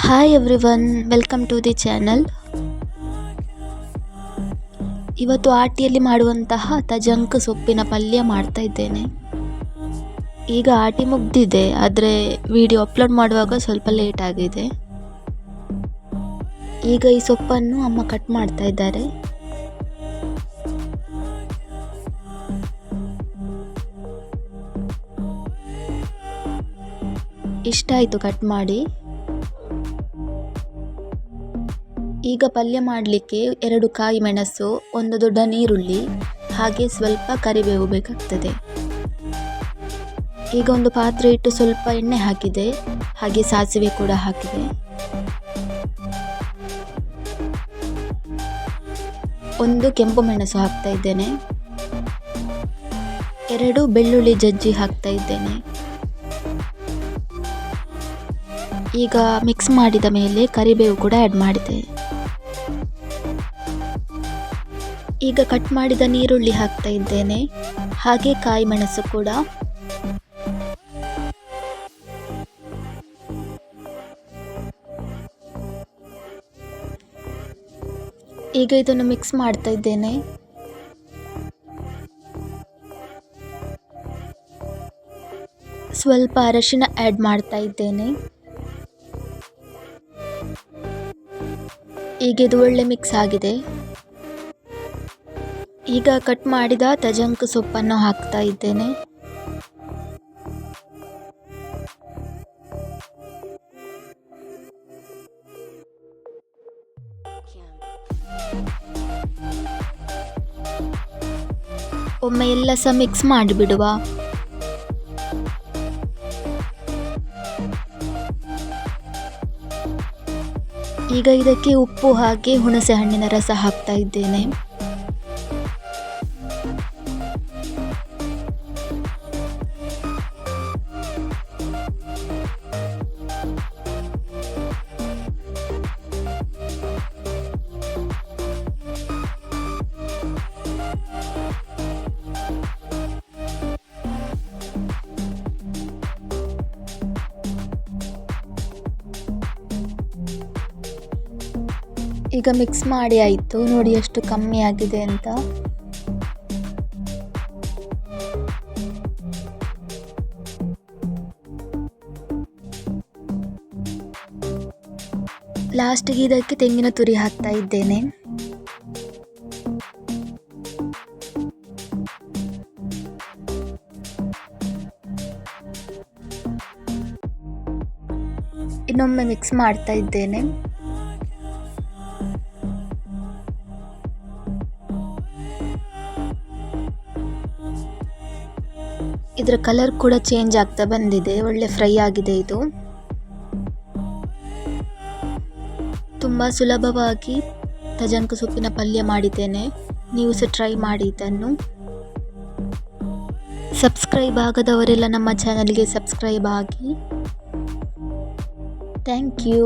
Hi everyone, welcome to the channel. ಇವತ್ತು ಆಟಿಯಲ್ಲಿ ಮಾಡುವಂತಹ ತಜಂಕ್ ಸೊಪ್ಪಿನ ಪಲ್ಯ ಮಾಡ್ತಾ ಇದ್ದೇನೆ. ಈಗ ಆಟಿ ಮುಗ್ದಿದೆ, ಆದರೆ ವಿಡಿಯೋ ಅಪ್ಲೋಡ್ ಮಾಡುವಾಗ ಸ್ವಲ್ಪ ಲೇಟ್ ಆಗಿದೆ. ಈಗ ಈ ಸೊಪ್ಪನ್ನು ಅಮ್ಮ ಕಟ್ ಮಾಡ್ತಾ ಇದ್ದಾರೆ. ಇಷ್ಟ ಆಯಿತು ಕಟ್ ಮಾಡಿ. ಈಗ ಪಲ್ಯ ಮಾಡಲಿಕ್ಕೆ 2 ಕಾಯಿ ಮೆಣಸು, 1 ದೊಡ್ಡ ನೀರುಳ್ಳಿ, ಹಾಗೆ ಸ್ವಲ್ಪ ಕರಿಬೇವು ಬೇಕಾಗ್ತದೆ. ಈಗ ಒಂದು ಪಾತ್ರೆ ಇಟ್ಟು ಸ್ವಲ್ಪ ಎಣ್ಣೆ ಹಾಕಿದೆ, ಹಾಗೆ ಸಾಸಿವೆ ಕೂಡ ಹಾಕಿದೆ. 1 ಕೆಂಪು ಮೆಣಸು ಹಾಕ್ತಾ ಇದ್ದೇನೆ. 2 ಬೆಳ್ಳುಳ್ಳಿ ಜಜ್ಜಿ ಹಾಕ್ತಾ ಇದ್ದೇನೆ. ಈಗ ಮಿಕ್ಸ್ ಮಾಡಿದ ಮೇಲೆ ಕರಿಬೇವು ಕೂಡ ಆ್ಯಡ್ ಮಾಡಿದೆ. ಈಗ ಕಟ್ ಮಾಡಿದ ನೀರುಳ್ಳಿ ಹಾಕ್ತಾ ಇದ್ದೇನೆ, ಹಾಗೆ ಕಾಯಿ ಮೆಣಸು ಕೂಡ. ಈಗ ಇದನ್ನು ಮಿಕ್ಸ್ ಮಾಡ್ತಾ ಇದ್ದೇನೆ. ಸ್ವಲ್ಪ ಅರಿಶಿನ ಆ್ಯಡ್ ಮಾಡ್ತಾ ಇದ್ದೇನೆ. ಈಗ ಇದು ಒಳ್ಳೆ ಮಿಕ್ಸ್ ಆಗಿದೆ. ಈಗ ಕಟ್ ಮಾಡಿದ ತಜಂಕ್ ಸೊಪ್ಪನ್ನು ಹಾಕ್ತಾ ಇದ್ದೇನೆ. ಒಮ್ಮೆ ಎಲ್ಲ ಸಹ ಮಿಕ್ಸ್ ಮಾಡಿಬಿಡುವ. ಈಗ ಇದಕ್ಕೆ ಉಪ್ಪು ಹಾಕಿ ಹುಣಸೆ ಹಣ್ಣಿನ ರಸ ಹಾಕ್ತಾ ಇದ್ದೇನೆ. ಈಗ ಮಿಕ್ಸ್ ಮಾಡಿ ಆಯಿತು, ನೋಡಿ ಎಷ್ಟು ಕಮ್ಮಿ ಆಗಿದೆ ಅಂತ. ಲಾಸ್ಟಿಗೆ ಇದಕ್ಕೆ ತೆಂಗಿನ ತುರಿ ಹಾಕ್ತಾ ಇದ್ದೇನೆ. ಇನ್ನೊಮ್ಮೆ ಮಿಕ್ಸ್ ಮಾಡ್ತಾ ಇದ್ದೇನೆ. ಇದರ ಕಲರ್ ಕೂಡ ಚೇಂಜ್ ಆಗ್ತಾ ಬಂದಿದೆ, ಒಳ್ಳೆ ಫ್ರೈ ಆಗಿದೆ. ಇದು ತುಂಬ ಸುಲಭವಾಗಿ ತಜಂಕ್ ಸೊಪ್ಪಿನ ಪಲ್ಯ ಮಾಡಿದ್ದೇನೆ, ನೀವು ಸಹ ಟ್ರೈ ಮಾಡಿ ಇದನ್ನು. ಸಬ್ಸ್ಕ್ರೈಬ್ ಆಗದವರೆಲ್ಲ ನಮ್ಮ ಚಾನಲ್ಗೆ ಸಬ್ಸ್ಕ್ರೈಬ್ ಆಗಿ. Thank you.